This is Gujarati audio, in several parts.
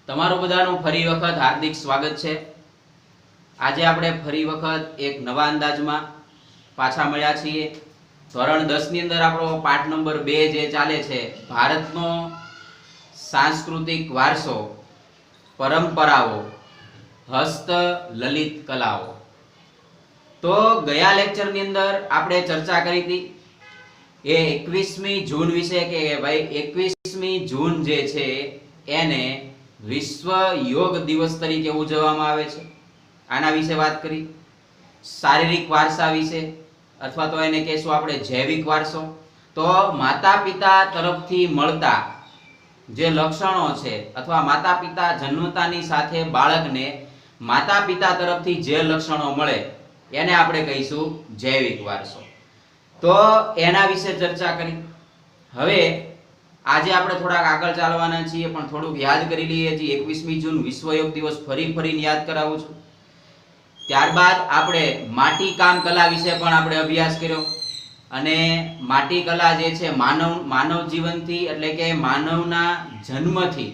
તમારું બધાનું ફરી વખત હાર્દિક સ્વાગત છે। આજે આપણે ફરી વખત એક નવા અંદાજમાં પાછા મળ્યા છીએ। ધોરણ 10 ની અંદર આપણો પાઠ નંબર 2 જે ચાલે છે, ભારતનો સાંસ્કૃતિક વારસો, પરંપરાઓ, હસ્ત લલિત કલાઓ। તો ગયા લેક્ચરની અંદર આપણે ચર્ચા કરી હતી એ 21મી જૂન વિશે કે ભાઈ 21મી જૂન જે છે એને વિશ્વ યોગ દિવસ તરીકે ઉજવવામાં આવે છે। આના વિશે વાત કરી। શારીરિક વારસા વિશે અથવા તો એને કહેશું આપણે જૈવિક વારસો। તો માતા પિતા તરફથી મળતા જે લક્ષણો છે અથવા માતા પિતા જન્મતાની સાથે બાળકને માતા પિતા તરફથી જે લક્ષણો મળે એને આપણે કહીશું જૈવિક વારસો। તો એના વિશે ચર્ચા કરી। હવે આજે આપણે થોડાક આગળ ચાલવાના છીએ, પણ થોડુંક યાદ કરી લઈએ। 21મી જૂન વિશ્વ યોગ દિવસ ફરીને યાદ કરાવું છું। ત્યારબાદ આપણે માટી કામ કલા વિશે પણ આપણે અભ્યાસ કર્યો, અને માટી કલા જે છે માનવ જીવનથી એટલે કે માનવના જન્મથી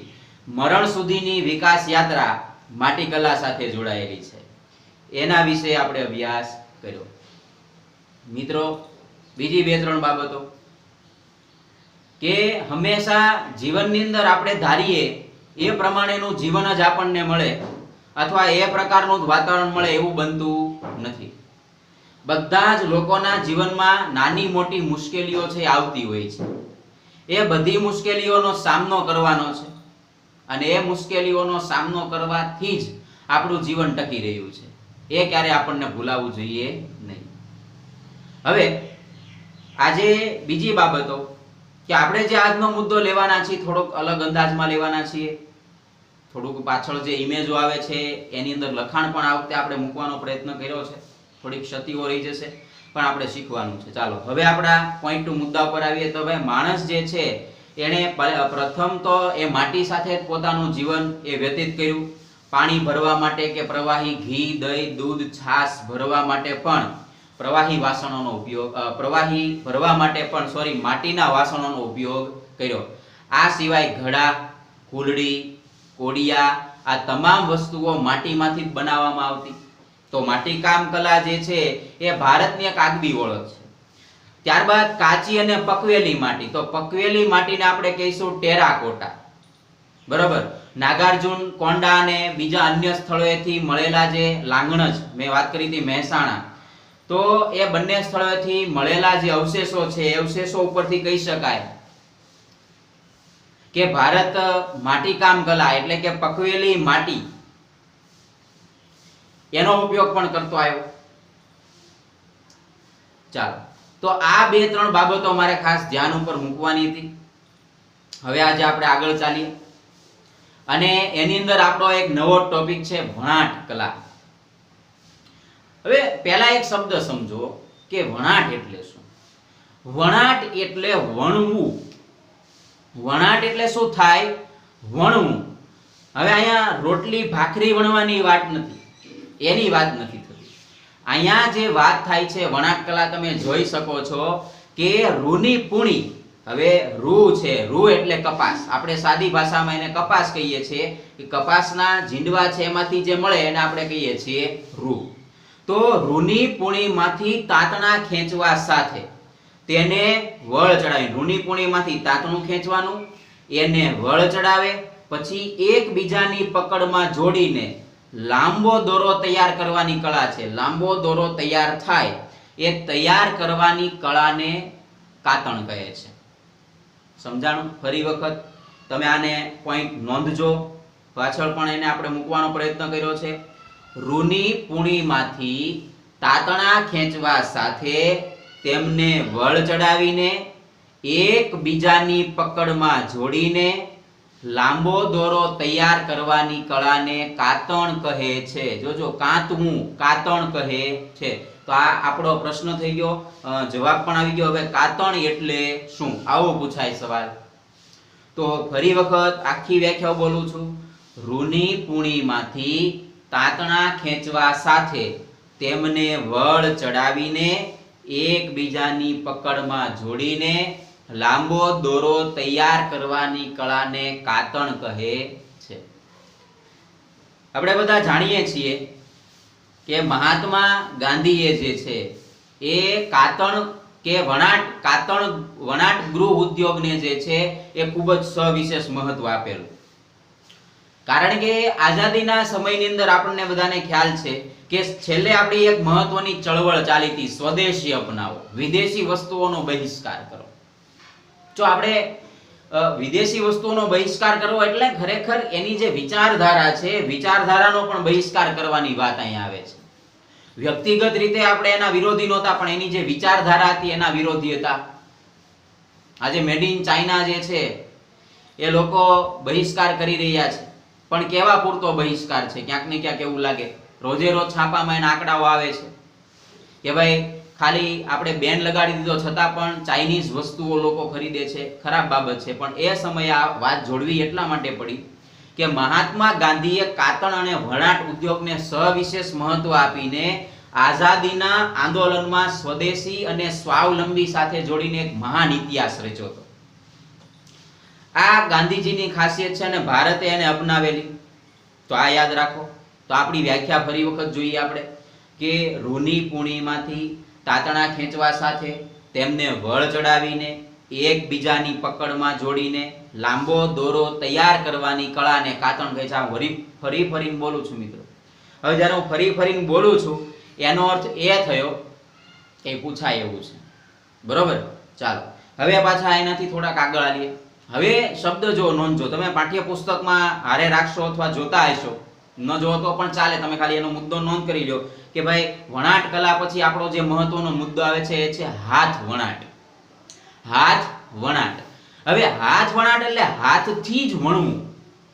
મરણ સુધીની વિકાસ યાત્રા માટી કલા સાથે જોડાયેલી છે, એના વિશે આપણે અભ્યાસ કર્યો। મિત્રો, બીજી 2-3 બાબતો કે હંમેશા જીવનની અંદર આપણે ધારીએ એ પ્રમાણેનું જીવન જ આપણને મળે અથવા એ પ્રકારનું જ વાતાવરણ મળે એવું બનતું નથી। બધા જ લોકોના જીવનમાં નાની મોટી મુશ્કેલીઓ છે આવતી હોય છે। એ બધી મુશ્કેલીઓનો સામનો કરવાનો છે, અને એ મુશ્કેલીઓનો સામનો કરવાથી જ આપણું જીવન ટકી રહ્યું છે। એ ક્યારે આપણને ભૂલાવવું જોઈએ નહીં। હવે આજે બીજી બાબતો કે આપણે જે આજનો મુદ્દો લેવાના છીએ થોડોક અલગ અંદાજમાં લેવાના છીએ। થોડુંક પાછળ જે ઇમેજો આવે છે એની અંદર લખાણ પણ આ વખતે આપણે મૂકવાનો પ્રયત્ન કર્યો છે। થોડીક ક્ષતિઓ રહી જશે, પણ આપણે શીખવાનું છે। ચાલો હવે આપણા પોઈન્ટ ટુ મુદ્દા પર આવીએ। તો ભાઈ માણસ જે છે એને પ્રથમ તો એ માટી સાથે પોતાનું જીવન એ વ્યતીત કર્યું। પાણી ભરવા માટે કે પ્રવાહી ઘી, દહીં, દૂધ, છાશ ભરવા માટે પણ પ્રવાહી વાસણોનો ઉપયોગ માટીના વાસણોનો ઉપયોગ કર્યો। આ સિવાય ઘડા, કુલડી, કોડિયા આ તમામ વસ્તુઓ માટીમાંથી જ બનાવવામાં આવતી। તો માટી કામ કલા જે છે એ ભારતની એક આગવી ઓળખ છે। ત્યારબાદ કાચી અને પકવેલી માટી। તો પકવેલી માટીને આપણે કહીશું ટેરાકોટા, બરોબર। નાગાર્જુન, કોંડા અને બીજા અન્ય સ્થળોએથી મળેલા જે લાંગણજ મેં વાત કરી હતી મહેસાણા, તો એ બંને સ્થળોએથી મળેલા જે અવશેષો છે એ અવશેષો ઉપરથી કહી શકાય કે ભારત માટીકામ કલા એટલે કે પકવેલી માટી એનો ઉપયોગ પણ કરતો આવ્યો। ચાલો, તો આ 2-3 બાબતો મારે ખાસ ધ્યાન ઉપર મૂકવાની હતી। હવે આજે આપણે આગળ ચાલીએ, અને એની અંદર આપણો એક નવો ટોપિક છે વણાટ કલા। હવે પહેલા એક શબ્દ સમજો કે વણાટ એટલે શું? વણાટ એટલે વણવું। વણાટ એટલે શું થાય? વણવું। હવે અહીંયા રોટલી ભાખરી વણવાની વાત નથી, એની વાત નથી થતી। અહીંયા જે વાત થાય છે વણાટ કલા, તમે જોઈ શકો છો કે રૂની પૂણી। હવે રૂ છે, રૂ એટલે કપાસ, આપણે સાદી ભાષામાં એને કપાસ કહીએ છીએ કે કપાસના જીંડવા છે એમાંથી જે મળે એને આપણે કહીએ છીએ રૂ। તો રૂની પૂણીમાંથી તાંતણા ખેંચવા સાથે તેને વળ ચડાવી, રૂની પૂણીમાંથી તાંતણું ખેંચવાનું, એને વળ ચડાવે, પછી એકબીજાની પકડમાં જોડીને લાંબો દોરો તૈયાર કરવાની કળા છે। લાંબો દોરો તૈયાર થાય એ તૈયાર કરવાની કળાને કાતણ કહે છે। સમજાણું? ફરી વખત તમે આને પોઈન્ટ નોંધજો, પાછળ પણ એને આપણે મૂકવાનો પ્રયત્ન કર્યો છે। રૂની પૂણીમાંથી તાંતણા ખેંચવા સાથે તેમને વળ ચડાવીને એકબીજાની પકડમાં જોડીને લાંબો દોરો તૈયાર કરવાની કળાને કાતણ કહે છે। જોજો, કાતવું, કાતણ કહે છે। તો આ આપણો પ્રશ્ન થઈ ગયો, જવાબ પણ આવી ગયો। હવે કાતણ એટલે શું, આવો પૂછાય સવાલ। તો ફરી વખત આખી વ્યાખ્યા બોલું છું। રૂની પૂણીમાંથી તાંતણા ખેંચવા સાથે તેમને વળ ચડાવીને એકબીજાની પકડમાં જોડીને લાંબો દોરો તૈયાર કરવાની કળાને કાતણ કહે છે। આપણે બધા જાણીએ છીએ કે મહાત્મા ગાંધીએ જે છે એ વણાટ ગૃહ ઉદ્યોગને જે છે એ ખૂબ જ સવિશેષ મહત્વ આપેલું. કારણ કે આઝાદીના સમયની અંદર આપણને બધાને ખ્યાલ છે કે છેલ્લે આપણી એક મહત્વની ચળવળ ચાલી હતી, સ્વદેશી અપનાવો, વિદેશી વસ્તુઓનો બહિષ્કાર કરો. જો આપણે વિદેશી વસ્તુઓનો બહિષ્કાર કરવો એટલે ખરેખર એની જે વિચારધારા છે, વિચારધારાનો પણ બહિષ્કાર કરવાની વાત અહીંયા આવે છે. વ્યક્તિગત રીતે આપણે એના વિરોધી નહોતા, પણ એની જે વિચારધારા હતી એના વિરોધી હતા. આજે મેડ ઇન ચાઇના જે છે એ લોકો બહિષ્કાર કરી રહ્યા છે, પણ કેવા પૂરતો બહિષ્કાર છે? ક્યાંક ને ક્યાંક એવું લાગે રોજે રોજ છાપામાં એના આંકડાઓ આવે છે કે ભાઈ ખાલી આપણે બેન લગાડી દીધો છતાં પણ ચાઇનીઝ વસ્તુઓ લોકો ખરીદે છે. ખરાબ બાબત છે, પણ એ સમયે આ વાત જોડવી એટલા માટે પડી કે મહાત્મા ગાંધીએ કાતણ અને વણાટ ઉદ્યોગને સવિશેષ મહત્વ આપીને આઝાદીના આંદોલનમાં સ્વદેશી અને સ્વાવલંબી સાથે જોડીને એક મહાન ઇતિહાસ રચ્યો હતો. આ ગાંધીજીની ખાસિયત છે અને ભારતે એને અપનાવેલી. તો આ યાદ રાખો. તો આપણી વ્યાખ્યા ફરી વખત જોઈએ આપણે કે રૂની પૂણીમાંથી તાતણા ખેંચવા સાથે તેમને વળ ચડાવીને એકબીજાની પકડમાં જોડીને લાંબો દોરો તૈયાર કરવાની કળાને કાતણ કહે છે. આ ફરી ફરીને બોલું છું મિત્રો. હવે જ્યારે હું ફરી ફરીને બોલું છું એનો અર્થ એ થયો કે પૂછાય એવું છે. બરોબર? ચાલો હવે પાછા એનાથી થોડાક આગળ આવીએ. હવે શબ્દ જો નોંધજો, તમે પાઠ્યપુસ્તકમાં હારે રાખશો અથવા જોતા હશો, ન જો તો પણ ચાલે, તમે ખાલી એનો મુદ્દો નોંધ કરી લો કે ભાઈ વણાટ કલા પછી આપણો જે મહત્વનો મુદ્દો આવે છે એ છે હાથ વણાટ. હાથ વણાટ. હવે હાથ વણાટ એટલે હાથથી જ વણવું.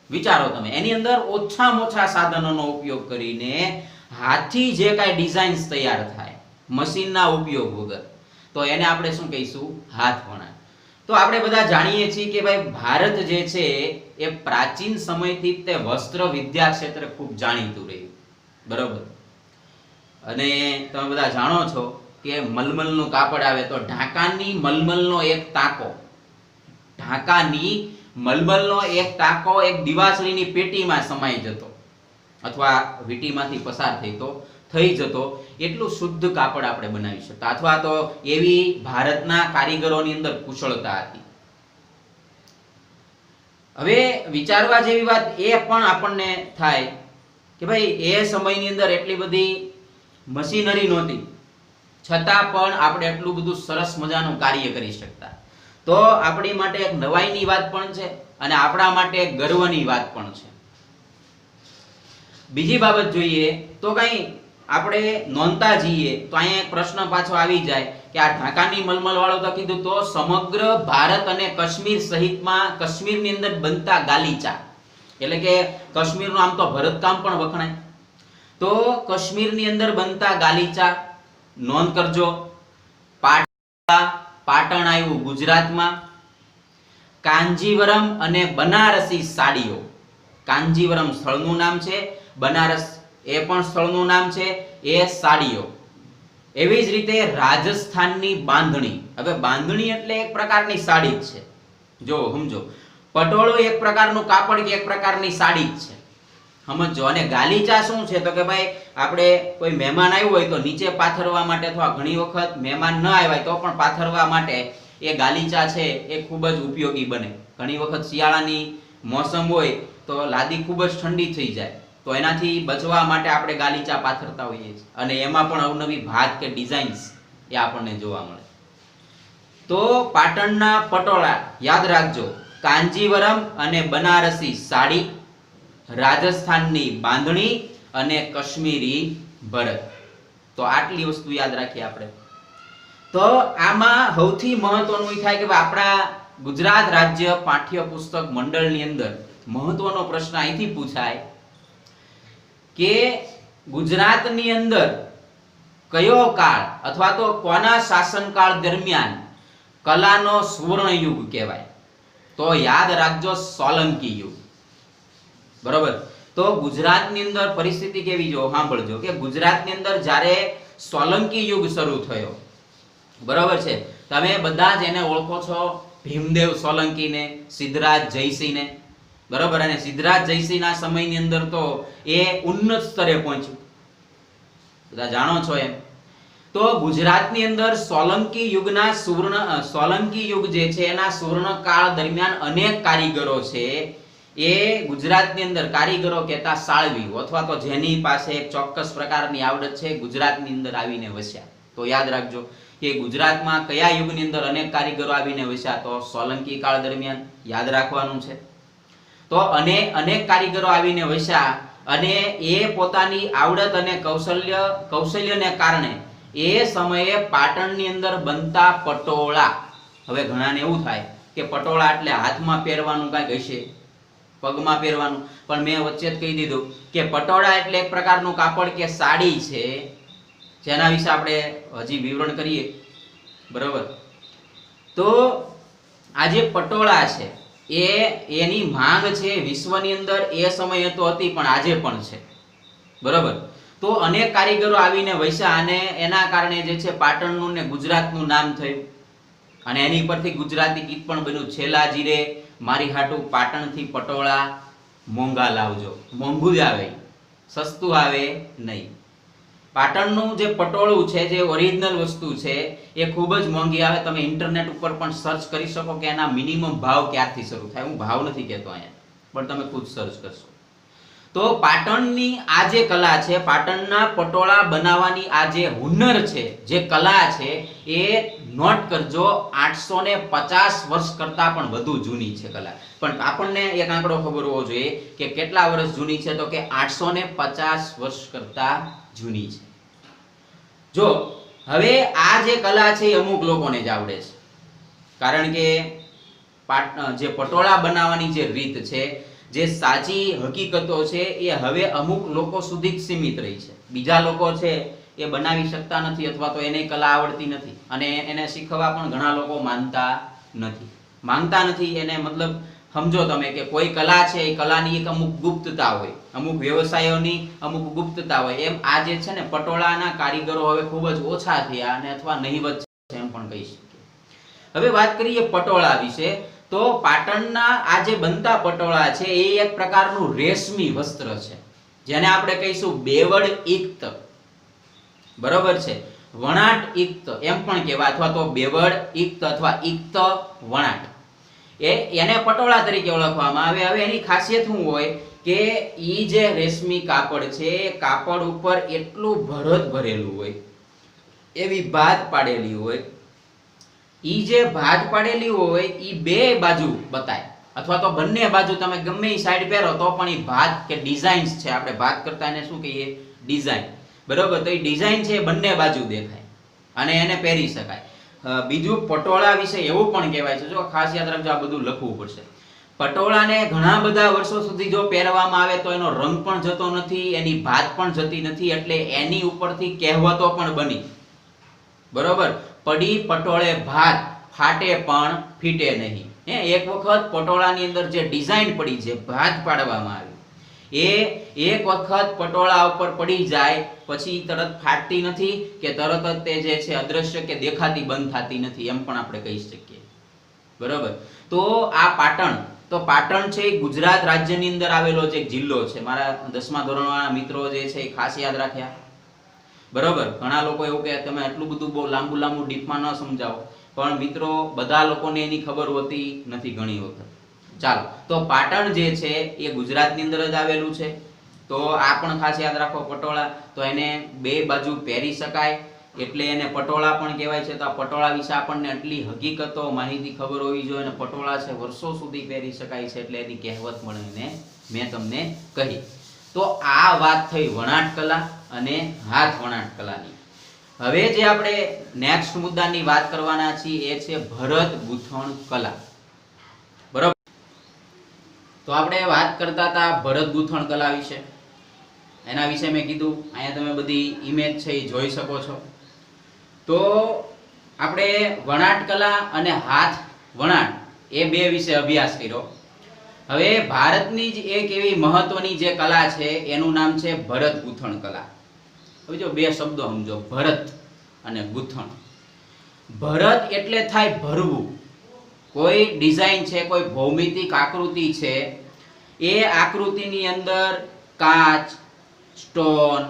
વિચારો તમે, એની અંદર ઓછામાં ઓછા સાધનોનો ઉપયોગ કરીને હાથથી જે કાંઈ ડિઝાઇન્સ તૈયાર થાય મશીનના ઉપયોગ વગર, તો એને આપણે શું કહીશું? હાથ વણાટ. તો આપણે બધા જાણીએ છીએ કે ભાઈ ભારત જે છે એ પ્રાચીન સમયથી તે વસ્ત્ર વિદ્યા ક્ષેત્રે ખૂબ જાણીતું રહ્યું. બરોબર? અને તમે બધા જાણો છો કે મલમલનું કાપડ આવે તો ઢાકાની મલમલનો એક ટાંકો, ઢાકાની મલમલનો એક ટાંકો એક દિવાસળીની પેટીમાં સમાઈ જતો અથવા વીંટીમાંથી પસાર થઈ જતો. એટલું શુદ્ધ કાપડ આપણે બનાવી શકતા, અથવા તો એવી ભારતના કારીગરોની અંદર કુશળતા હતી. હવે વિચારવા જેવી વાત એ પણ આપણને થાય કે ભાઈ એ સમયની અંદર એટલી બધી મશીનરી નહોતી, છતાં પણ આપણે એટલું બધું સરસ મજાનું કાર્ય કરી શકતા. તો આપણી માટે એક નવાઈની વાત પણ છે અને આપણા માટે એક ગર્વની વાત પણ છે. બીજી બાબત જોઈએ તો કઈ આપણે નોંધતા જઈએ તો અહીંયા એક પ્રશ્ન પાછો આવી જાય કે આ ઢાકાની મલમલ વાળો તો કીધું, તો સમગ્ર ભારત અને કાશ્મીર સહિતમાં કાશ્મીરની અંદર બનતા ગાલીચા, એટલે કે કાશ્મીરનું આમ તો ભરતકામ પણ વખણાય, તો કાશ્મીરની અંદર બનતા ગાલીચા નોંધ કરજો. પાટણ આવ્યું ગુજરાતમાં. કાંજીવરમ અને બનારસી સાડીઓ, કાંજીવરમ સ્થળનું નામ છે, બનારસ એ પણ સ્થળનું નામ છે, એ સાડીઓ. એવી જ રીતે રાજસ્થાનની બાંધણી. હવે બાંધણી એટલે એક પ્રકારની સાડી જ છે, જો સમજો. પટોળું એક પ્રકારનું કાપડ કે એક પ્રકારની સાડી જ છે, સમજો. અને ગાલીચા શું છે તો કે ભાઈ આપણે કોઈ મહેમાન આવ્યું હોય તો નીચે પાથરવા માટે, અથવા ઘણી વખત મહેમાન ન આવ્યા તો પણ પાથરવા માટે એ ગાલીચા છે એ ખૂબ જ ઉપયોગી બને. ઘણી વખત શિયાળાની મોસમ હોય તો લાદી ખૂબ જ ઠંડી થઈ જાય, તો એનાથી બચવા માટે આપણે ગાલીચા પાથરતા હોઈએ છીએ. અને એમાં પણ અવનવી ભાત કે ડિઝાઇન્સ એ આપણને જોવા મળે. તો પાટણના પટોળા યાદ રાખજો, કાંજીવરમ અને બનારસી સાડી, રાજસ્થાનની બાંધણી અને કાશ્મીરી ભરત. તો આટલી વસ્તુ યાદ રાખીએ આપણે. તો આમાં સૌથી મહત્વનું એ થાય કે આપણા ગુજરાત રાજ્ય પાઠ્યપુસ્તક મંડળની અંદર મહત્વનો પ્રશ્ન અહીંથી પૂછાય કે ગુજરાતની અંદર કયો કાળ અથવા તો કોના શાસનકાળ દરમિયાન કલાનો સુવર્ણ યુગ કહેવાય? તો યાદ રાખજો, સોલંકી યુગ. બરોબર? તો ગુજરાતની અંદર પરિસ્થિતિ કેવી જો સાંભળજો કે ગુજરાતની અંદર જ્યારે સોલંકી યુગ શરૂ થયો, બરોબર છે, તમે બધા જ એને ઓળખો છો, ભીમદેવ સોલંકીને, સિદ્ધરાજ જયસિંહને. બરોબર. અને સિદ્ધરાજ જયસિંહના સમયની અંદર તો એ ઉન્નત સ્તરે પહોંચ્યું, બધા જાણો છો એમ. તો ગુજરાતની અંદર સોલંકી યુગના સોલંકી યુગ જે છે એના સુવર્ણકાળ દરમિયાન અનેક કારીગરો છે એ ગુજરાતની અંદર, કારીગરો કહેતા સાળવીઓ અથવા તો જેની પાસે એક ચોક્કસ પ્રકારની આવડત છે, ગુજરાતની અંદર આવીને વસ્યા. તો યાદ રાખજો કે ગુજરાતમાં કયા યુગની અંદર અનેક કારીગરો આવીને વસ્યા, તો સોલંકી કાળ દરમિયાન, યાદ રાખવાનું છે. તો અનેક કારીગરો આવીને વસ્યા અને એ પોતાની આવડત અને કૌશલ્યને કારણે એ સમયે પાટણની અંદર બનતા પટોળા, હવે ઘણાને એવું થાય કે પટોળા એટલે હાથમાં પહેરવાનું કાંઈક હશે, પગમાં પહેરવાનું, પણ મેં વચ્ચે જ કહી દીધું કે પટોળા એટલે એક પ્રકારનું કાપડ કે સાડી છે, જેના વિશે આપણે હજી વિવરણ કરીએ. બરોબર. તો આ જે પટોળા છે એની માંગ છે વિશ્વની અંદર એ સમયે તો હતી પણ આજે પણ છે. બરોબર. તો અનેક કારીગરો આવીને વસ્યા અને એના કારણે જે છે પાટણનું ને ગુજરાતનું નામ થયું. અને એની પરથી ગુજરાતી ગીત પણ બન્યું, છેલ્લા જીરે મારી હાટુ પાટણથી પટોળા મોંઘા લાવજો. મોંઘું જ આવે, સસ્તું આવે નહીં. પાટણનું જે પટોળું છે, જે ઓરિજિનલ વસ્તુ છે, એ ખૂબ જ મોંઘી આવે. તમે ઇન્ટરનેટ ઉપર પણ સર્ચ કરી શકો કે એના મિનિમમ ભાવ ક્યારથી શરૂ થાય. હું ભાવ નથી કહેતો અહીંયા, પણ તમે ખુદ સર્ચ કરશો. તો પાટણની આ જે કલા છે, પાટણના પટોળા બનાવવાની આ જે હુનર છે, જે કલા છે, એ નોટ કરજો 850 વર્ષ કરતા પણ વધુ જૂની છે કલા. પણ આપણને એક આંકડો ખબર હોવો જોઈએ કે કેટલા વર્ષ જૂની છે, તો કે 850 વર્ષ કરતા જૂની છે. જો હવે આ જે કલા છે એ અમુક લોકોને જ આવડે છે, કારણ કે જે પટોળા બનાવવાની જે રીત છે, જે સાચી હકીકતો છે, એ હવે અમુક લોકો સુધી જ સીમિત રહી છે. બીજા લોકો છે એ બનાવી શકતા નથી અથવા તો એને કલા આવડતી નથી અને એને શીખવા પણ ઘણા લોકો માંગતા નથી. એને મતલબ સમજો તમે કે કોઈ કલા છે, એ કલાની એક અમુક ગુપ્તતા હોય, અમુક વ્યવસાયોની અમુક ગુપ્તતા હોય. એમ આ જે છે ને પટોળાના કારીગરો હવે ખૂબ જ ઓછા થયા અને અથવા નહીવત છે એમ પણ કહી શકીએ. હવે વાત કરીએ પટોળા વિશે. તો પાટણના આ જે બનતા પટોળા છે એ એક પ્રકારનું રેશમી વસ્ત્ર છે, જેને આપણે કહીશું બેવડ ઇક્ત. બરોબર છે. વણાટ ઇક્ત એમ પણ કહેવાય, અથવા તો બેવડ ઇક્ત અથવા ઇક્ત વણાટ, એને પટોળા તરીકે ઓળખવામાં આવે. હવે એની ખાસિયત શું હોય કે ઈ જે રેશમી કાપડ છે, કાપડ ઉપર એટલું ભરત ભરેલું હોય, એવી ભાત પાડેલી હોય. ઈ જે ભાત પાડેલી હોય ઈ બે બાજુ બતાય, અથવા તો બંને બાજુ તમે ગમે એ સાઈડ પહેરો તો પણ ઈ ભાત કે ડિઝાઇન્સ છે, આપણે ભાત કરતા એને શું કહીએ, ડિઝાઇન. બરોબર. તો એ ડિઝાઇન છે બંને બાજુ દેખાય અને એને પહેરી શકાય. બીજું પટોળા વિશે એવું પણ કહેવાય છે, જો ખાસ યાદ રાખજો, આ બધું લખવું પડશે. પટોળાને ઘણા બધા વર્ષો સુધી જો પહેરવામાં આવે તો એનો રંગ પણ જતો નથી, એની ભાત પણ જતી નથી, એટલે એની ઉપરથી કહેવતો પણ બની. બરોબર. પડી પટોળે ભાત, ફાટે પણ ફીટે નહીં. એક વખત પટોળાની અંદર જે ડિઝાઇન પડી, જે ભાત પાડવામાં આવી, એ એક વખત પટોળા ઉપર પડી જાય પછી તરત ફાટતી નથી કે તરત જ તે જે છે અદ્રશ્ય કે દેખાતી બંધ થતી નથી, એમ પણ આપણે કહી શકીએ. બરોબર. તો આ પાટણ છે એ ગુજરાત રાજ્યની અંદર આવેલો જે જિલ્લો છે. મારા 10મા ધોરણવાળા મિત્રો જે છે એ ખાસ યાદ રાખ્યા. બરોબર. ઘણા લોકો એવું કહે તમે આટલું બધું બહુ લાંબુ ડીપમાં ન સમજાવો, પણ મિત્રો બધા લોકોને એની ખબર હોતી નથી ઘણી વખત. ચાલો, તો પાટણ જે છે એ ગુજરાતની અંદર જ આવેલું છે. તો આ પણ ખાસ યાદ રાખો, પટોળા તો એને બે બાજુ પહેરી શકાય એટલે એને પટોળા પણ કહેવાય છે. તો આ પટોળા વિશે આપણને આટલી હકીકતો માહિતી ખબર હોવી જોઈએ. અને પટોળા છે વર્ષો સુધી પહેરી શકાય છે એટલે એની કહેવત મળીને મેં તમને કહી. તો આ વાત થઈ વણાટ કલા અને હાથ વણાટ કલાની. હવે જે આપણે નેક્સ્ટ મુદ્દાની વાત કરવાના છીએ એ છે ભરત ગૂંથણ કલા. બરોબર. તો આપણે વાત કરતા હતા ભરત ગૂંથણ કલા વિશે. એના વિશે મેં કીધું, અહીંયા તમે બધી ઇમેજ છે એ જોઈ શકો છો. તો આપણે વણાટ કલા અને હાથ વણાટ એ બે વિશે અભ્યાસ કર્યો. હવે ભારતની જ એક એવી મહત્વની જે કલા છે એનું નામ છે ભરત ગૂંથણ કલા. હવે જો બે શબ્દો સમજો, ભરત અને ગૂંથણ. ભરત એટલે થાય ભરવું. કોઈ ડિઝાઇન છે, કોઈ ભૌમિતિક આકૃતિ છે, એ આકૃતિની અંદર કાચ, સ્ટોન,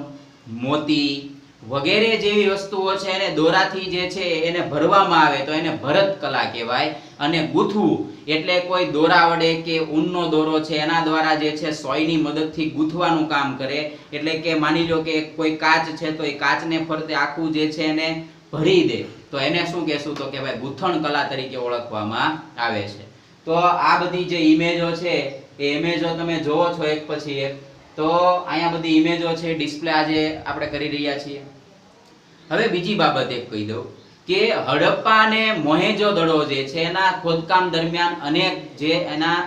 મોતી વગેરે જેવી વસ્તુઓ છે એને દોરાથી જે છે એને ભરવામાં આવે તો એને ભરત કલા કહેવાય. અને ગૂંથવું એટલે કોઈ દોરા વડે કે ઊનનો દોરો છે એના દ્વારા જે છે સોયની મદદથી ગૂંથવાનું કામ કરે. એટલે કે માની લો કે કોઈ કાચ છે તો એ કાચને ફરતે આખું જે છે એને ભરી દે તો એને શું કહેશું તો કે ભાઈ ગૂંથણ કલા તરીકે ઓળખવામાં આવે છે. તો આ બધી જે ઇમેજો છે એ ઇમેજો તમે જોવો છો એક પછી એક. તો અહીંયા બધી ઇમેજો છે ડિસ્પ્લે આજે આપણે કરી રહ્યા છીએ. હવે બીજી બાબત એક કહી દઉં કે હડપ્પા અને મોહેંજો-દડો જે છે એના ખોદકામ દરમિયાન અનેક જે એના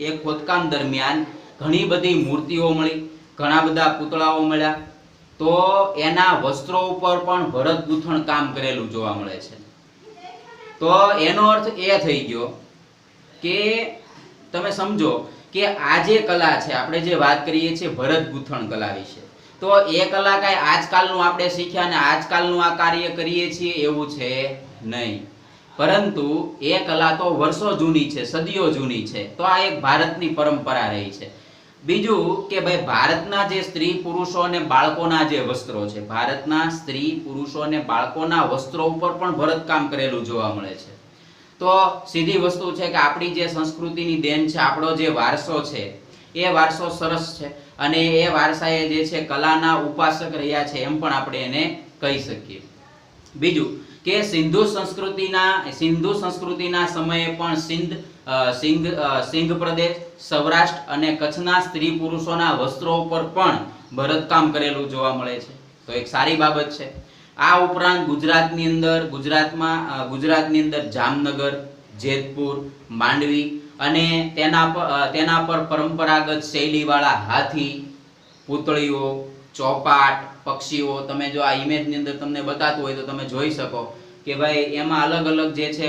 એક ખોદકામ દરમિયાન ઘણી બધી મૂર્તિઓ મળી, ઘણા બધા પુતળાઓ મળ્યા. તો એના વસ્ત્રો ઉપર પણ ભરત ગૂંથણ કામ કરેલું જોવા મળે છે. તો એનો અર્થ એ થઈ ગયો કે તમે સમજો કે આ જે કલા છે આપણે જે વાત કરીએ છીએ ભરત ગૂંથણ કલા વિશે, તો એ કલા કાંઈ આજકાલનું આપણે શીખ્યા ને આજકાલનું આ કાર્ય કરીએ છીએ એવું છે નહીં, પરંતુ એ કલા તો વર્ષો જૂની છે, સદીઓ જૂની છે. તો આ એક ભારતની પરંપરા રહી છે. બીજું કે ભાઈ ભારતના જે સ્ત્રી પુરુષો અને બાળકોના જે વસ્ત્રો છે, ભારતના સ્ત્રી પુરુષો અને બાળકોના વસ્ત્રો ઉપર પણ ભરતકામ કરેલું જોવા મળે છે. તો સીધી વસ્તુ છે કે આપણી જે સંસ્કૃતિની દેન છે, આપણો જે વારસો છે એ વારસો સરસ છે અને એ વારસાએ જે છે કલાના ઉપાસક રહ્યા છે એમ પણ આપણે એને કહી શકીએ. બીજું કે સિંધુ સંસ્કૃતિના સમયે પણ સિંધ પ્રદેશ, સૌરાષ્ટ્ર અને કચ્છના સ્ત્રી પુરુષોના વસ્ત્રો ઉપર પણ ભરતકામ કરેલું જોવા મળે છે. તો એક સારી બાબત છે. આ ઉપરાંત ગુજરાતની અંદર જામનગર, જેતપુર, માંડવી અને તેના પર પરંપરાગત શૈલીવાળા હાથી, પૂતળીઓ, ચોપાટ, પક્ષીઓ, તમે જો આ ઇમેજની અંદર તમને બતાતું હોય તો તમે જોઈ શકો કે ભાઈ એમાં અલગ અલગ જે છે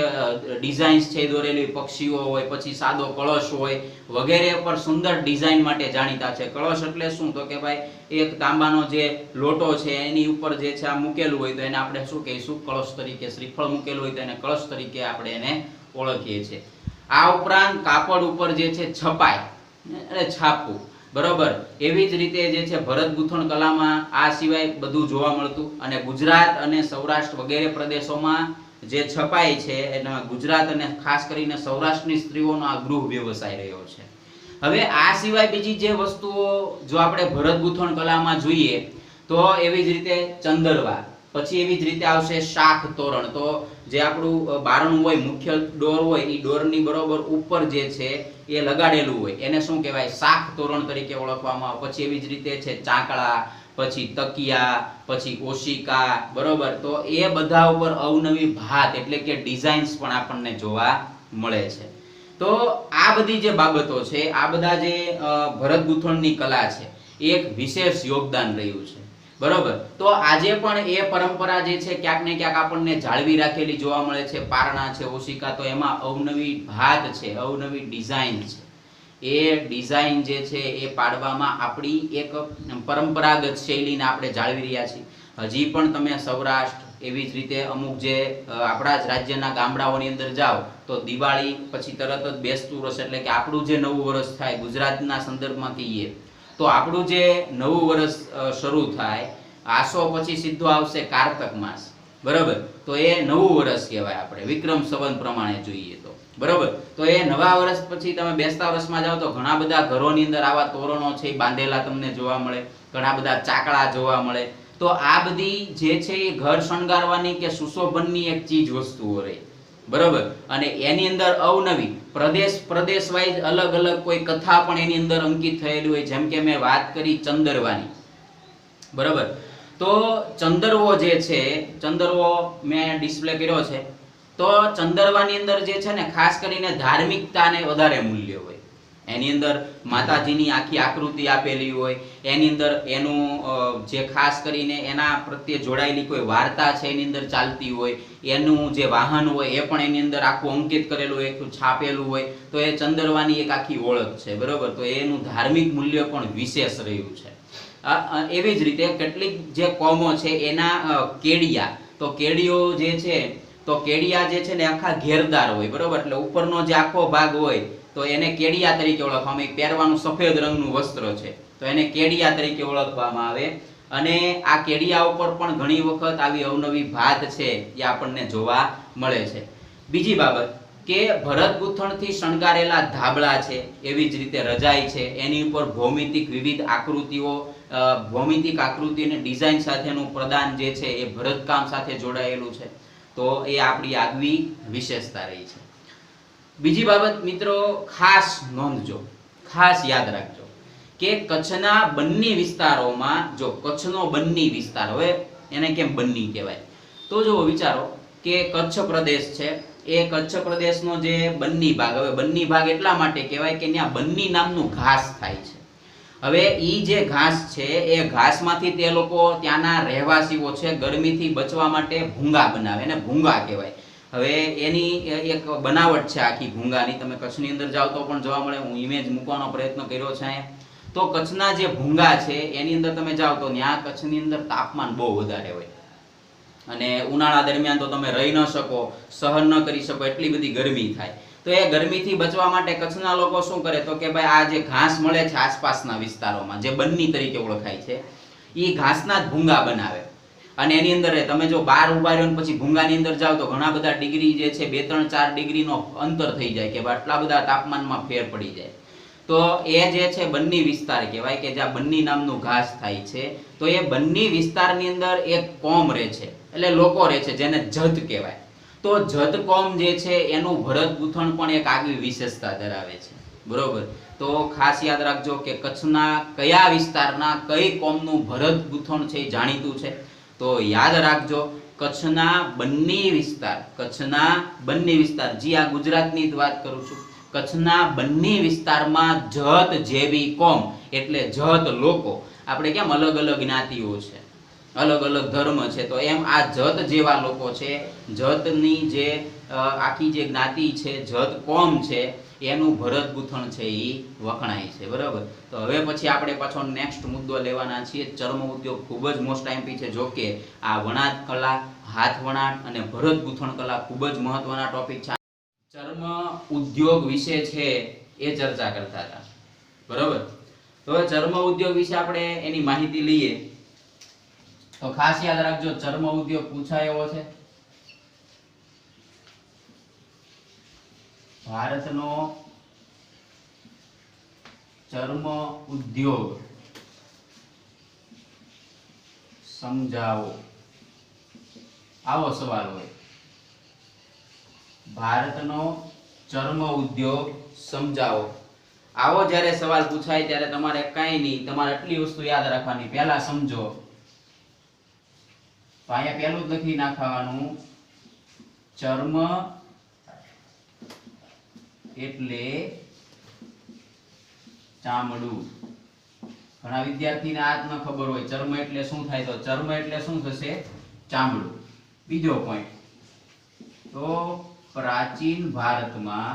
ડિઝાઇન્સ છે દોરેલી, પક્ષીઓ હોય, પછી સાદો કળશ હોય વગેરે પર સુંદર ડિઝાઇન માટે જાણીતા છે. કળશ એટલે શું તો કે ભાઈ એક તાંબાનો જે લોટો છે એની ઉપર જે છે આ મૂકેલું હોય તો એને આપણે શું કહીશું કળશ તરીકે, શ્રીફળ મૂકેલું હોય તો એને કળશ તરીકે આપણે એને ઓળખીએ છીએ. આ ઉપરાંત કાપડ ઉપર જે છે છપાઈ એટલે છાપવું, બરોબર. એવી જ રીતે જે છે ભરત ગૂંથણ કલામાં આ સિવાય બધું જોવા મળતું. અને ગુજરાત અને સૌરાષ્ટ્ર વગેરે પ્રદેશોમાં જે છપાઈ છે એના ગુજરાત અને ખાસ કરીને સૌરાષ્ટ્રની સ્ત્રીઓનો આ ગૃહ વ્યવસાય રહ્યો છે. હવે આ સિવાય બીજી જે વસ્તુઓ જો આપણે ભરત ગૂંથણ કલામાં જોઈએ તો એવી જ રીતે ચંદરવા, પછી એવી જ રીતે આવશે શાખ તોરણ. તો જે આપણું બારણું હોય, મુખ્ય ડોર હોય, એ ડોરની બરોબર ઉપર જે છે એ લગાડેલું હોય એને શું કહેવાય શાખ તોરણ તરીકે ઓળખવામાં આવે. પછી એવી જ રીતે છે ચાકળા, પછી તકિયા, પછી ઓશિકા, બરોબર. તો એ બધા ઉપર અવનવી ભાત એટલે કે ડિઝાઇન્સ પણ આપણને જોવા મળે છે. તો આ બધી જે બાબતો છે, આ બધા જે ભરત ગૂંથણની કલા છે એક વિશેષ યોગદાન રહ્યું છે, બરોબર. તો આજે પણ એ પરંપરા જે છે ક્યાંક ને ક્યાંક આપણને જાળવી રાખેલી જોવા મળે છે. પારણા છે, ઓશિકા, તો એમાં અવનવી ભાત છે, અવનવી ડિઝાઇન છે. એ ડિઝાઇન જે છે એ પાડવામાં આપણી એક પરંપરાગત શૈલીને આપણે જાળવી રહ્યા છીએ. હજી પણ તમે સૌરાષ્ટ્ર, એવી જ રીતે અમુક જે આપણા જ રાજ્યના ગામડાઓની અંદર જાઓ તો દિવાળી પછી તરત જ બેસતું વર્ષ એટલે કે આપણું જે નવું વર્ષ થાય ગુજરાતના સંદર્ભમાં કહીએ તો આપણું જે નવું વર્ષ શરૂ થાય, આસો પછી સીધો આવશે કારતક માસ, બરાબર. તો એ નવું વર્ષ કહેવાય આપણે વિક્રમ સંવત પ્રમાણે જોઈએ તો, બરાબર. તો એ નવા વર્ષ પછી તમે બેસતા વર્ષમાં જાઓ તો ઘણા બધા ઘરોની અંદર આવા તોરણો છે એ બાંધેલા તમને જોવા મળે, ઘણા બધા ચાકળા જોવા મળે. તો આ બધી જે છે એ ઘર શણગારવાની કે સુશોભનની એક ચીજ વસ્તુઓ રહી, બરોબર. અને એની અંદર અવનવી પ્રદેશ વાઇઝ અલગ અલગ કોઈ કથા પણ એની અંદર અંકિત થયેલી હોય. જેમ કે મેં વાત કરી ચંદરવાની, બરોબર. તો ચંદરવો જે છે, ચંદરવો મેં ડિસ્પ્લે કર્યો છે. તો ચંદરવાની અંદર જે છે ને ખાસ કરીને ધાર્મિકતાને વધારે મૂલ્ય હોય. એની અંદર માતાજીની આખી આકૃતિ આપેલી હોય, એની અંદર એનું જે ખાસ કરીને એના પ્રત્યે જોડાયેલી કોઈ વાર્તા છે એની અંદર ચાલતી હોય, એનું જે વાહન હોય એ પણ એની અંદર આખું અંકિત કરેલું હોય, આખું છાપેલું હોય. તો એ ચંદરવાની એક આખી ઓળખ છે, બરોબર. તો એનું ધાર્મિક મૂલ્ય પણ વિશેષ રહ્યું છે. એવી જ રીતે કેટલીક જે કોમો છે એના કેડિયા, તો કેડિયો જે છે તો કેડિયા જે છે ને આખા ઘેરદાર હોય, બરોબર, એટલે ઉપરનો જે આખો ભાગ હોય તો એને કેડિયા તરીકે ઓળખવામાં આવે. પહેરવાનું સફેદ રંગનું વસ્ત્ર છે તો એને કેડિયા તરીકે ઓળખવામાં આવે. અને આ કેડિયા ઉપર પણ ઘણી વખત આવી અવનવી ભાત છે એ આપણને જોવા મળે છે. બીજી બાબત કે ભરત ગૂંથણથી શણગારેલા ધાબળા છે, એવી જ રીતે રજાઈ છે, એની ઉપર ભૌમિતિક વિવિધ આકૃતિઓ, ભૌમિતિક આકૃતિ અને ડિઝાઇન સાથેનું પ્રદાન જે છે એ ભરતકામ સાથે જોડાયેલું છે. તો એ આપણી આગવી વિશેષતા રહી છે. બીજી બાબત મિત્રો ખાસ નોંધજો, ખાસ યાદ રાખજો કે કચ્છના બન્ની વિસ્તારોમાં, જો કચ્છનો બન્ની વિસ્તાર, હવે એને કેમ બન્ની કહેવાય, તો જો વિચારો કે કચ્છ પ્રદેશ છે, એ કચ્છ પ્રદેશનો જે બન્ની ભાગ, હવે બન્ની ભાગ એટલા માટે કહેવાય કે ત્યાં બન્ની નામનું ઘાસ થાય છે. હવે ઈ જે ઘાસ છે એ ઘાસમાંથી તે લોકો, ત્યાંના રહેવાસીઓ છે, ગરમીથી બચવા માટે ભૂંગા બનાવે, એને ભૂંગા કહેવાય. હવે એની એક બનાવટ છે આખી ભૂંગાની, તમે કચ્છની અંદર જાઓ તો પણ જોવા મળે. હું ઇમેજ મૂકવાનો પ્રયત્ન કર્યો છે અહીંયા. તો કચ્છના જે ભૂંગા છે એની અંદર તમે જાઓ તો ત્યાં કચ્છની અંદર તાપમાન બહુ વધારે હોય અને ઉનાળા દરમિયાન તો તમે રહી ન શકો, સહન ન કરી શકો, એટલી બધી ગરમી થાય. તો એ ગરમીથી બચવા માટે કચ્છના લોકો શું કરે તો કે ભાઈ આ જે ઘાસ મળે છે આસપાસના વિસ્તારોમાં, જે બન્ની તરીકે ઓળખાય છે, એ ઘાસના જ ભૂંગા બનાવે. અને એની અંદર તમે જો બહાર ઉભા રહ્યો પછી ભૂંગાની અંદર જાઓ તો ઘણા બધા ડિગ્રી જે છે, 2-3-4 ડિગ્રીનો અંતર થઈ જાય કે આટલા બધા તાપમાનમાં ફેર પડી જાય. તો એ જે છે બન્ની વિસ્તાર કહેવાય કે જ્યાં બન્ની નામનું ઘાસ થાય છે. તો એ બન્ની વિસ્તારની અંદર એક કોમ રહે છે, એટલે લોકો રહે છે, જેને જત કહેવાય. તો જત કોમ જે છે એનું ભરત ગૂંથણ પણ એક આગવી વિશેષતા ધરાવે છે, બરોબર. તો ખાસ યાદ રાખજો કે કચ્છના કયા વિસ્તારના કઈ કોમનું ભરત ગૂંથણ છે એ જાણીતું છે. તો યાદ રાખજો કચ્છના બન્ની વિસ્તાર, કચ્છના બન્ની વિસ્તાર, જી આ ગુજરાતની જ વાત કરું છું, કચ્છના બન્ની વિસ્તારમાં જત જેવી કોમ, એટલે જત લોકો, આપણે કેમ અલગ અલગ જ્ઞાતિઓ છે, અલગ અલગ ધર્મ છે, તો એમ આ જત જેવા લોકો છે, જતની જે આખી જે જ્ઞાતિ છે, જત કોમ છે, એનું ભરત ગૂંથણ છે એ વખણાય છે, બરાબર. તો હવે પછી આપણે પાછો નેક્સ્ટ મુદ્દો લેવાના છીએ. ચર્મ ઉદ્યોગ ખૂબ જ મોસ્ટ આઈમ્પી છે. જો કે આ વણાટ કલા, હાથ વણાટ અને ભરત ગૂંથણ કલા ખૂબ જ મહત્વના ટોપિક છે. ચર્મ ઉદ્યોગ વિશે છે એ ચર્ચા કરતા હતા, બરાબર. તો ચર્મ ઉદ્યોગ વિશે આપણે એની માહિતી લઈએ તો ખાસ યાદ રાખજો, ચર્મ ઉદ્યોગ પૂછાય એવો છે. ભારતનો ચર્મ ઉદ્યોગ સમજાવો, આવો સવાલ હોય. ભારતનો ચર્મ ઉદ્યોગ સમજાવો, આવો જ્યારે સવાલ પૂછાય ત્યારે તમારે કાંઈ નહીં, તમારે આટલી વસ્તુ યાદ રાખવાની. પહેલા સમજો તો અહીંયા પહેલું જ લખી નાખવાનું, ચર્મ એટલે ચામડું. ઘણા વિદ્યાર્થીને આ જ ન ખબર હોય ચર્મ એટલે શું થાય, તો ચર્મ એટલે શું થશે, ચામડું. બીજો પોઈન્ટ, તો પ્રાચીન ભારતમાં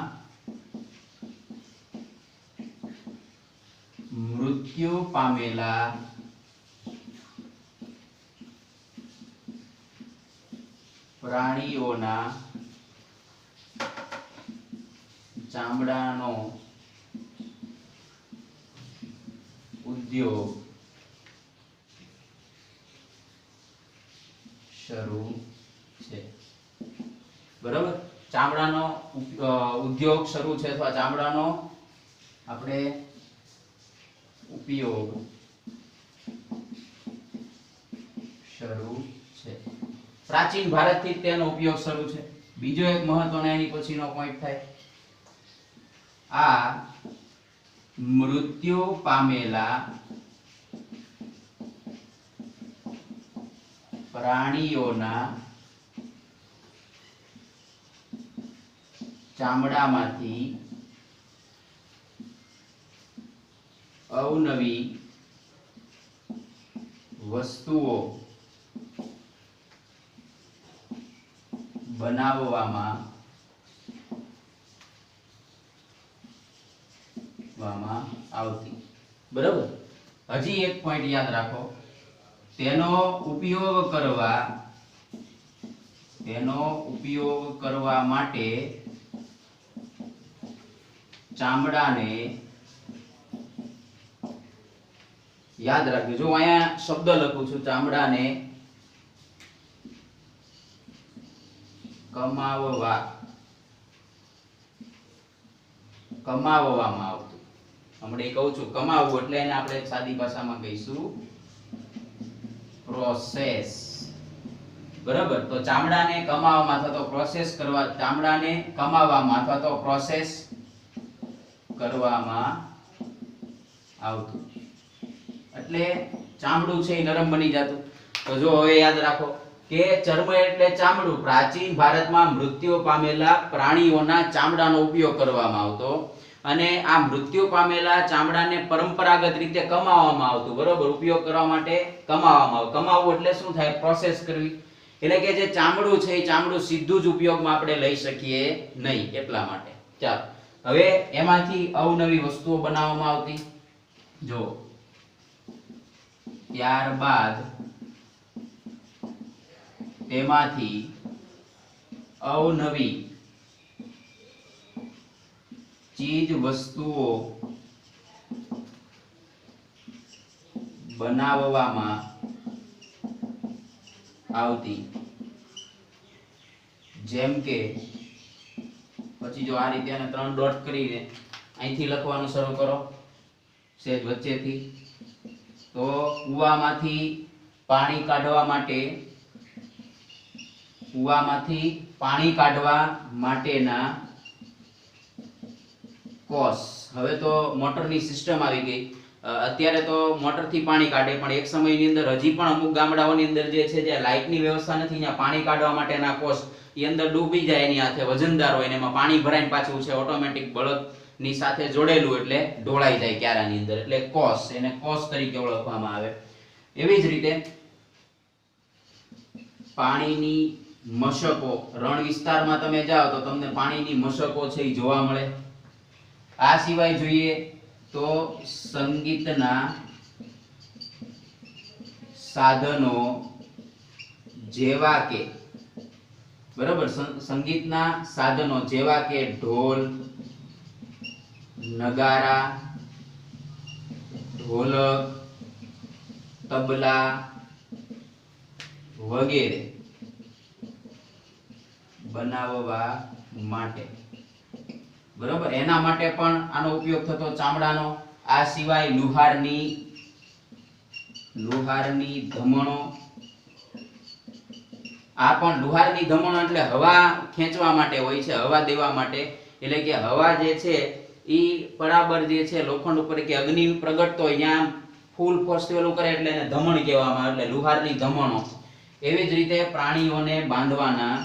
મૃત્યુ પામેલા પ્રાણીઓના ચામડાનો ઉદ્યોગ શરૂ છે, બરાબર. ચામડાનો ઉદ્યોગ શરૂ છે અથવા ચામડાનો આપણે ઉપયોગ શરૂ છે. પ્રાચીન ભારતથી તેનો ઉપયોગ શરૂ છે. બીજો એક મહત્વનો એની પછીનો પોઈન્ટ થાય, આ મૃત્યુ પામેલા પ્રાણીઓના ચામડામાંથી અવનવી વસ્તુઓ બનાવવામાં આવતી, બરાબર. હજી એક પોઈન્ટ યાદ રાખો, તેનો ઉપયોગ કરવા તેનો ઉપયોગ કરવા માટે ચામડાને યાદ રાખજો. જો અહીંયા શબ્દ લખું છું, ચામડાને કમાવવામાં આવતું. હમણાં કહું છું કમાવવું એટલે એને આપણે સાદી ભાષામાં કહીશું પ્રોસેસ. બરાબર. તો ચામડાને કમાવવામાં અથવા તો પ્રોસેસ કરવા, ચામડાને કમાવવામાં અથવા તો પ્રોસેસ કરવામાં આવતું. એટલે ચામડું છે એ નરમ બની જતું. તો જો હવે યાદ રાખો કે ચર્મ એટલે ચામડું. પ્રાચીન ભારતમાં મૃત્યુ પામેલા પ્રાણીઓના ચામડાનો ઉપયોગ કરવામાં આવતો અને આ મૃત્યુ પામેલા ચામડાને પરંપરાગત રીતે કમાવામાં આવતું. બરોબર. ઉપયોગ કરવા માટે કમાવામાં આવતું. કમાવવું એટલે શું થાય? પ્રોસેસ કરવી. એટલે કે જે ચામડું છે એ ચામડું સીધું જ ઉપયોગમાં આપણે લઈ શકીએ નહીં, એટલા માટે. ચાલો હવે એમાંથી અવનવી વસ્તુઓ બનાવવામાં આવતી. જો ત્યારબાદ તેમાંથી અવનવી ચીજ વસ્તુઓ બનાવવામાં આવતી. જેમ કે પછી જો આ રીતે 3 ડોટ કરીને અહીંથી લખવાનું શરૂ કરો, સેજ વચ્ચેથી. તો કૂવામાંથી પાણી કાઢવા માટેના કોષ. હવે તો મોટરની સિસ્ટમ આવી ગઈ. અત્યારે તો મોટરથી પાણી કાઢે, પણ એક સમયની અંદર હજી પણ અમુક ગામડાઓની અંદર જે છે, જે લાઇટની વ્યવસ્થા નથી, ત્યાં પાણી કાઢવા માટેના કોષ એ અંદર ડૂબી જાય, એની હાથે વજનદાર હોય ને એમાં પાણી ભરાઈને પાછું છે ઓટોમેટિક બળદની સાથે જોડેલું, એટલે ઢોળાઈ જાય ક્યારાની અંદર, એટલે કોષ, એને કોષ તરીકે ઓળખવામાં આવે. એવી જ રીતે પાણીની મશકો. રણ વિસ્તારમાં તમે જાઓ તો તમને પાણીની મશકો છે એ જોવા મળે. આ સિવાય જોઈએ તો સંગીતના સાધનો જેવા કે, બરાબર, સંગીતના સાધનો જેવા કે ઢોલ, નગારા, ઢોલક, તબલા વગેરે બનાવવા માટે. બરોબર. એના માટે પણ આનો ઉપયોગ થતો ચામડાનો. આ સિવાય લુહારની ધમણો. આ પણ લુહારની ધમણો એટલે હવા ખેંચવા માટે હોય છે, હવા દેવા માટે. એટલે કે હવા જે છે એ બરાબર જે છે લોખંડ ઉપર કે અગ્નિ પ્રગટતો હોય ત્યાં ફૂલ ફોર્સ પેલું કરે એટલે એને ધમણ કહેવામાં આવે, એટલે લુહારની ધમણો. એવી જ રીતે પ્રાણીઓને બાંધવાના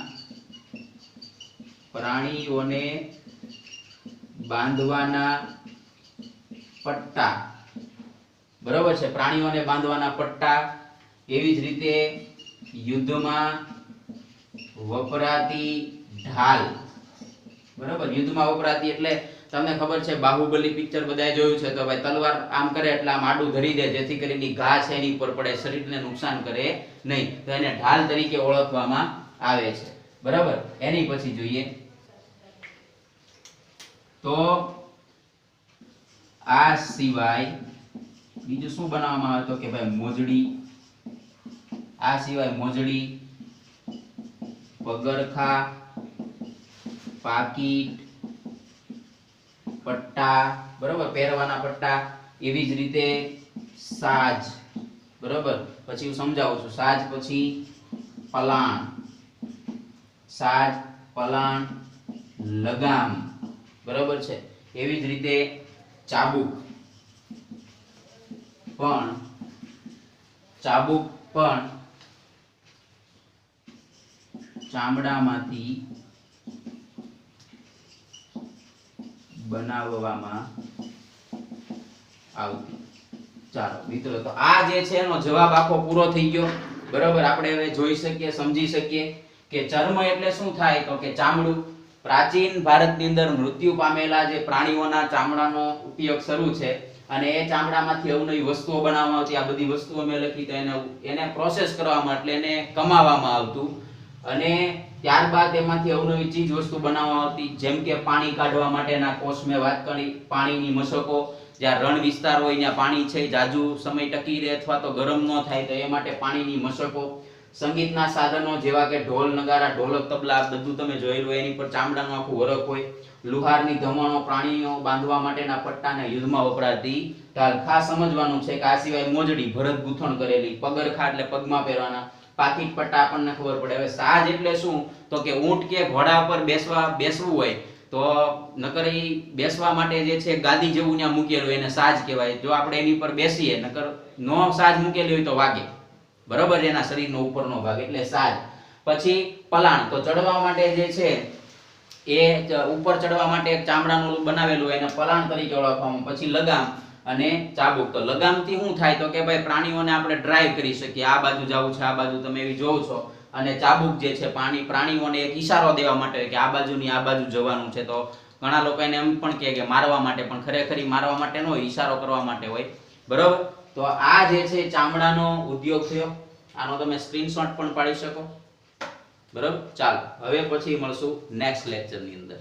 પટ્ટા. બરોબર છે. પ્રાણીઓને બાંધવાના પટ્ટા. એવી જ રીતે યુદ્ધમાં વપરાતી ઢાલ. બરોબર. યુદ્ધમાં વપરાતી એટલે તમને ખબર છે, બાહુબલી પિક્ચર બધાએ જોયું છે. તો ભાઈ તલવાર આમ કરે એટલે આમ આડું ધરી દે, જેથી કરીને ઘા છે એની ઉપર પડે, શરીરને નુકસાન કરે નહીં. તો એને ઢાલ તરીકે ઓળખવામાં આવે છે. બરાબર. એની પછી જોઈએ તો આ સિવાય બીજું શું બનાવવામાં આવે તો કે ભાઈ મોજડી. આ સિવાય મોજડી, પગરખા, પાકીટ, પટ્ટા, બરોબર, પહેરવાના પટ્ટા. એવી જ રીતે સાજ. બરોબર. પછી હું સમજાવું છું. સાજ પછી પલાણ. સાજ, પલાણ, લગામ. બરોબર છે. એવી જ રીતે ચાબુક પણ ચામડામાંથી બનાવવામાં આવતી. ચાલો મિત્રો, તો આ જે છે એનો જવાબ આખો પૂરો થઈ ગયો. બરોબર. આપણે હવે જોઈ શકીએ, સમજી શકીએ કે ચર્મ એટલે શું થાય તો કે ચામડું. પ્રાચીન ભારતની અંદર મૃત્યુ પામેલા જે પ્રાણીઓના ચામડાનો ઉપયોગ શરૂ છે અને એ ચામડામાંથી અવનવી વસ્તુઓ બનાવવામાં આવતી. આ બધી વસ્તુઓ મેં લખી તો એને પ્રોસેસ કરવામાં એટલે એને કમાવામાં આવતું. અને ત્યારબાદ એમાંથી અવનવી ચીજ વસ્તુ બનાવવામાં આવતી, જેમ કે પાણી કાઢવા માટેના કોષ મેં વાત કરી, પાણીની મશકો, જ્યાં રણ વિસ્તાર હોય ત્યાં પાણી છે જાજુ સમય ટકી રહે અથવા તો ગરમ ન થાય તો એ માટે પાણીની મશકો, સંગીતના સાધનો જેવા કે ઢોલ નગારા ઢોલક તબલા બધું તમે જોયેલું હોય, એની પર ચામડાનું આખું વરખ હોય, લુહારની ધમણો, પ્રાણીઓ બાંધવા માટેના પટ્ટાને યુદ્ધમાં વપરાતી ઢાલ. ખાસ સમજવાનું છે કે આ સિવાય મોજડી ભરત ગૂંથણ કરેલી, પગરખા એટલે પગમાં પહેરવાના, પાકીટ પટ્ટા આપણને ખબર પડે. હવે સાજ એટલે શું તો કે ઊંટ કે ઘોડા પર બેસવું હોય તો નકર ઈ બેસવા માટે જે છે ગાદી જેવું ત્યાં મૂકેલું એને સાજ કહેવાય. જો આપણે એની પર બેસીએ નકર નો સાજ મૂકેલી હોય તો વાગે, બરાબર, એના શરીરનો ઉપરનો ભાગ એટલે સાજ. પછી પલાણ, તો ચડવા માટે જે છે એ ઉપર ચડવા માટે એક ચામડાનું બનાવેલું હોય એને પલાણ તરીકે ઓળખવામાં. પછી લગામ અને ચાબુક. તો લગામથી શું થાય તો કે ભાઈ પ્રાણીઓને આપણે ડ્રાઈવ કરી શકીએ, આ બાજુ જવું છે આ બાજુ તમે એવી જોવ છો. અને ચાબુક જે છે પ્રાણીઓને એક ઈશારો દેવા માટે કે આ બાજુની આ બાજુ જવાનું છે. તો ઘણા લોકો એને એમ પણ કહે કે મારવા માટે, પણ ખરેખર મારવા માટે ન હોય, ઈશારો કરવા માટે હોય, બરોબર. તો આ જે છે ચામડાનો ઉદ્યોગ થયો, આનો તમે સ્ક્રીનશોટ પણ પાડી શકો, બરોબર. ચાલો હવે પછી મળશું નેક્સ્ટ લેક્ચરની અંદર.